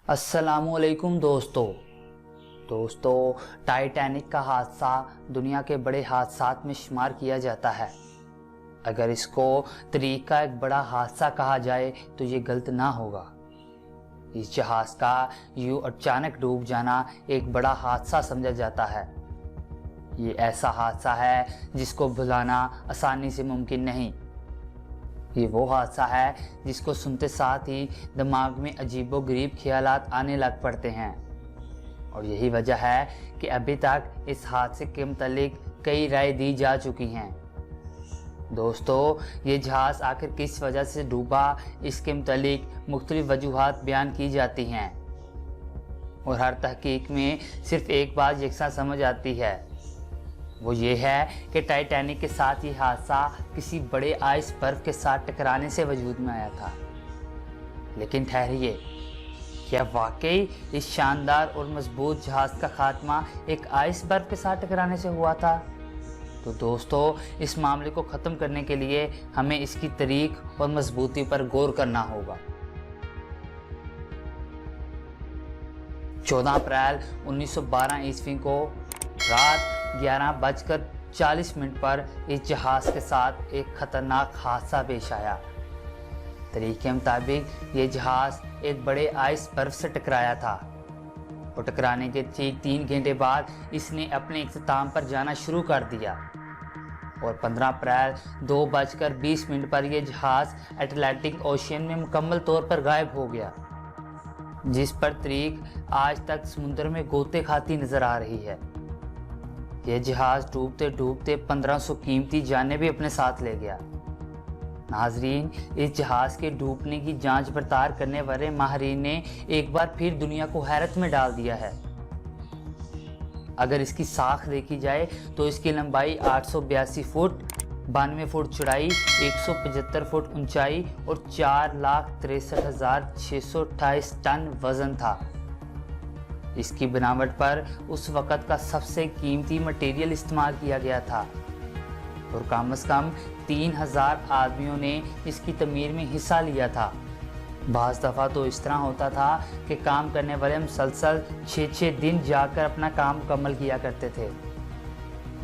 अस्सलामुअलैकुम दोस्तों टाइटैनिक का हादसा दुनिया के बड़े हादसात में शुमार किया जाता है। अगर इसको तारीख का एक बड़ा हादसा कहा जाए तो ये गलत ना होगा। इस जहाज़ का यूं अचानक डूब जाना एक बड़ा हादसा समझा जाता है। ये ऐसा हादसा है जिसको भुलाना आसानी से मुमकिन नहीं। ये वो हादसा है जिसको सुनते साथ ही दिमाग में अजीबोगरीब ख्यालात आने लग पड़ते हैं, और यही वजह है कि अभी तक इस हादसे के मुतालिक कई राय दी जा चुकी हैं। दोस्तों, ये जहाज़ आखिर किस वजह से डूबा, इसके मुतालिक मुख्तलिफ वजूहात बयान की जाती हैं, और हर तहकीक में सिर्फ एक बात यकसा समझ आती है, वो ये है कि टाइटैनिक के साथ ये हादसा किसी बड़े आइस बर्फ के साथ टकराने से वजूद में आया था। लेकिन ठहरिए, क्या वाकई इस शानदार और मजबूत जहाज़ का खात्मा एक आइस बर्फ के साथ टकराने से हुआ था? तो दोस्तों, इस मामले को ख़त्म करने के लिए हमें इसकी तारीख और मजबूती पर गौर करना होगा। 14 अप्रैल 1912 ईस्वी को रात 11:40 पर इस जहाज़ के साथ एक ख़तरनाक हादसा पेश आया। तारीख के मुताबिक ये जहाज़ एक बड़े आइस बर्फ से टकराया था, और टकराने के ठीक 3 घंटे बाद इसने अपने इख्तिताम पर जाना शुरू कर दिया, और 15 अप्रैल 2:20 पर यह जहाज़ अटलांटिक ओशियन में मुकम्मल तौर पर गायब हो गया, जिस पर तारीख आज तक समुद्र में गोते खाती नज़र आ रही है। यह जहाज़ डूबते डूबते 1500 कीमती जानें भी अपने साथ ले गया। नाजरीन, इस जहाज़ के डूबने की जांच पड़ताल करने वाले माहिरीन ने एक बार फिर दुनिया को हैरत में डाल दिया है। अगर इसकी साख देखी जाए तो इसकी लंबाई 882 फुट, 92 फुट चौड़ाई, 175 फुट ऊंचाई और 4,63,628 टन वजन था। इसकी बनावट पर उस वक़्त का सबसे कीमती मटेरियल इस्तेमाल किया गया था, और कम से कम 3000 आदमियों ने इसकी तमीर में हिस्सा लिया था। बाज़ दफ़ा तो इस तरह होता था कि काम करने वाले मुसलसल 6-6 दिन जाकर अपना काम मुकम्मल किया करते थे।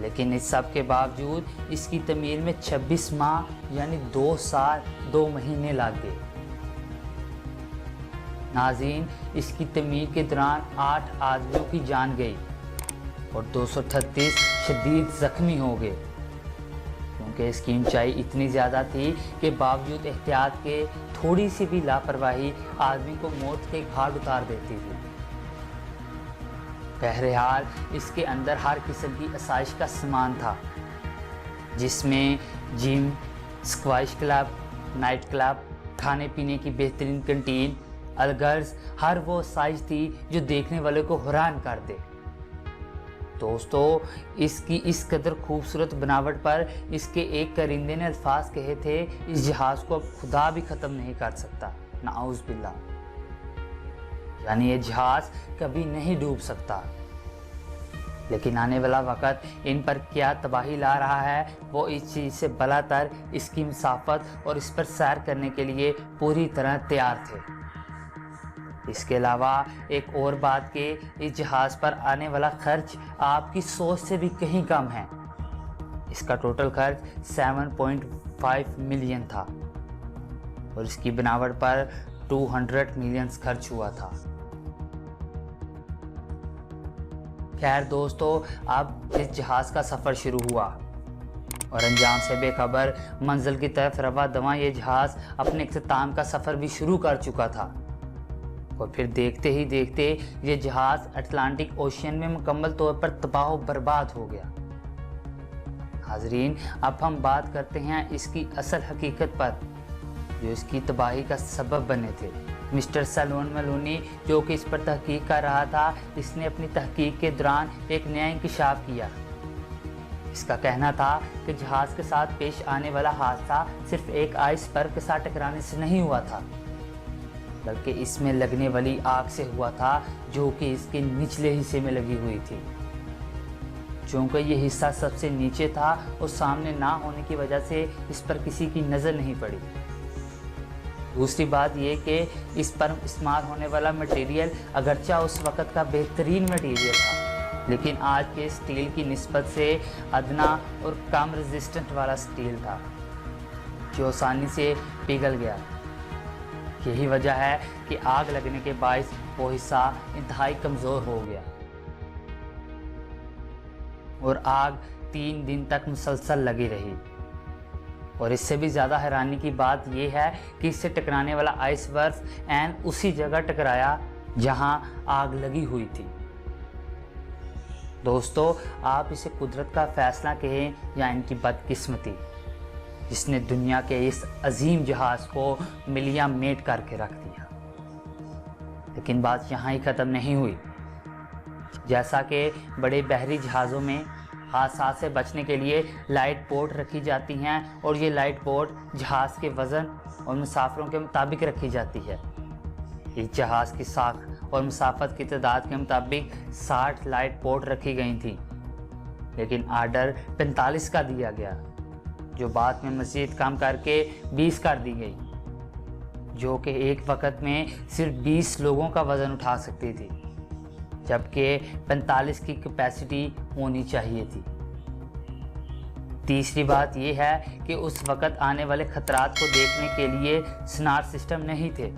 लेकिन इस सब के बावजूद इसकी तमीर में 26 माह यानी 2 साल 2 महीने लग गए। नाज़रीन, इसकी तमीर के दौरान 8 आदमियों की जान गई और 238 शदीद ज़ख्मी हो गए, क्योंकि इसकी ऊंचाई इतनी ज़्यादा थी कि बावजूद एहतियात के थोड़ी सी भी लापरवाही आदमी को मौत के घाट उतार देती थी। बहरहाल, इसके अंदर हर किस्म की आसाइश का सामान था, जिसमें gym, squash club, night club, खाने पीने की बेहतरीन कैंटीन, अलगर्ज हर वो साइज थी जो देखने वाले को हैरान कर दे। दोस्तों, इसकी इस कदर खूबसूरत बनावट पर इसके एक करिंदे ने अल्फाज कहे थे, इस जहाज़ को अब खुदा भी ख़त्म नहीं कर सकता, नाउज़ बिल्लाह। यानी ये जहाज़ कभी नहीं डूब सकता। लेकिन आने वाला वक़्त इन पर क्या तबाही ला रहा है, वो इस चीज़ से बलातर इसकी मुसाफत और इस पर सैर करने के लिए पूरी तरह तैयार थे। इसके अलावा एक और बात कि इस जहाज़ पर आने वाला खर्च आपकी सोच से भी कहीं कम है। इसका टोटल खर्च 7.5 मिलियन था, और इसकी बनावट पर 200 मिलियन खर्च हुआ था। खैर दोस्तों, अब इस जहाज़ का सफ़र शुरू हुआ, और अंजाम से बेखबर मंजिल की तरफ रवा दवा ये जहाज़ अपने इख्तिताम का सफ़र भी शुरू कर चुका था। और फिर देखते ही देखते ये जहाज़ अटलांटिक ओशियन में मुकम्मल तौर पर तबाह व बर्बाद हो गया। हाजरीन, अब हम बात करते हैं इसकी असल हकीकत पर, जो इसकी तबाही का सबब बने थे। मिस्टर सैलोन मेलोनी, जो कि इस पर तहकीक कर रहा था, इसने अपनी तहकीक के दौरान एक नया इंकशाफ किया। इसका कहना था कि जहाज़ के साथ पेश आने वाला हादसा सिर्फ एक आइस बर्फ के साथ टकराने से नहीं हुआ था, बल्कि इसमें लगने वाली आग से हुआ था, जो कि इसके निचले हिस्से में लगी हुई थी। चूँकि ये हिस्सा सबसे नीचे था और सामने ना होने की वजह से इस पर किसी की नज़र नहीं पड़ी। दूसरी बात ये कि इस पर इस्तेमाल होने वाला मटेरियल अगरचा उस वक़्त का बेहतरीन मटेरियल था, लेकिन आज के स्टील की निस्बत से अदना और कम रेजिस्टेंट वाला स्टील था जो आसानी से पिघल गया। यही वजह है कि आग लगने के बायस वो हिस्सा इंतहाई कमज़ोर हो गया और आग 3 दिन तक मुसलसल लगी रही। और इससे भी ज़्यादा हैरानी की बात यह है कि इससे टकराने वाला आइस बर्फ एन उसी जगह टकराया जहां आग लगी हुई थी। दोस्तों, आप इसे कुदरत का फैसला कहें या इनकी बदकिस्मती, जिसने दुनिया के इस अजीम जहाज़ को मिलिया मेट करके रख दिया। लेकिन बात यहाँ ही ख़त्म नहीं हुई। जैसा कि बड़े बहरी जहाज़ों में हादसा से बचने के लिए लाइट बोट रखी जाती हैं और ये लाइट बोट जहाज़ के वज़न और मुसाफिरों के मुताबिक रखी जाती है। इस जहाज़ की साख और मुसाफत की तादाद के मुताबिक 60 लाइट बोट रखी गई थी, लेकिन आर्डर 45 का दिया गया, जो बाद में मज़ीद कम करके 20 कर दी गई, जो कि एक वक़्त में सिर्फ 20 लोगों का वज़न उठा सकती थी, जबकि 45 की कैपेसिटी होनी चाहिए थी। तीसरी बात यह है कि उस वक़्त आने वाले ख़तरात को देखने के लिए सोनार सिस्टम नहीं थे,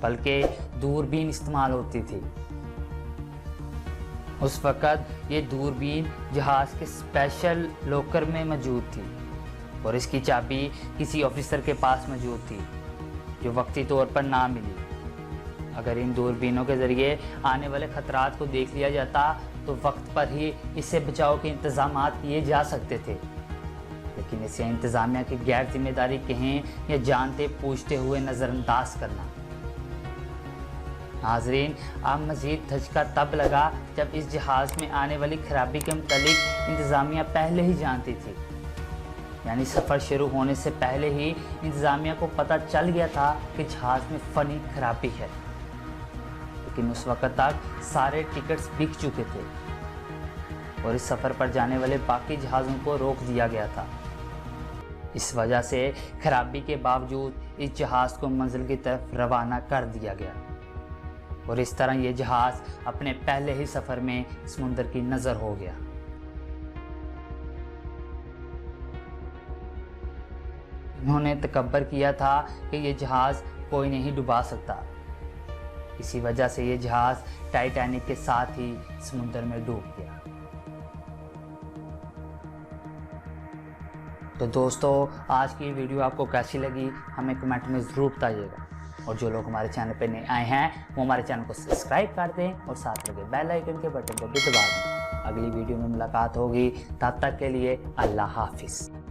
बल्कि दूरबीन इस्तेमाल होती थी। उस वक़्त ये दूरबीन जहाज़ के स्पेशल लॉकर में मौजूद थी और इसकी चाबी किसी ऑफिसर के पास मौजूद थी, जो वक्ती तौर पर ना मिली। अगर इन दूरबीनों के ज़रिए आने वाले ख़तरात को देख लिया जाता तो वक्त पर ही इससे बचाव के इंतज़ाम किए जा सकते थे, लेकिन इसे इंतज़ामिया की गैर जिम्मेदारी कहें या जानते पूछते हुए नज़रअंदाज करना। नाज़रीन, अब मज़ीद धचका तब लगा जब इस जहाज़ में आने वाली खराबी के मुतालिक इंतज़ामिया पहले ही जानती थी, यानी सफ़र शुरू होने से पहले ही इंतज़ामिया को पता चल गया था कि जहाज़ में फ़नी खराबी है। लेकिन उस वक़्त तक सारे टिकट्स बिक चुके थे और इस सफ़र पर जाने वाले बाकी जहाज़ों को रोक दिया गया था। इस वजह से खराबी के बावजूद इस जहाज़ को मंजिल की तरफ रवाना कर दिया गया और इस तरह ये जहाज़ अपने पहले ही सफ़र में समुंदर की नज़र हो गया। इन्होंने तकब्बर किया था कि ये जहाज़ कोई नहीं डुबा सकता। इसी वजह से ये जहाज़ टाइटैनिक के साथ ही समुद्र में डूब गया। तो दोस्तों, आज की वीडियो आपको कैसी लगी हमें कमेंट में ज़रूर बताइएगा, और जो लोग हमारे चैनल पर नए आए हैं वो हमारे चैनल को सब्सक्राइब कर दें और साथ लगे बेल आइकन के बटन को भी दबा दें। अगली वीडियो में मुलाकात होगी, तब तक के लिए अल्लाह हाफिज़।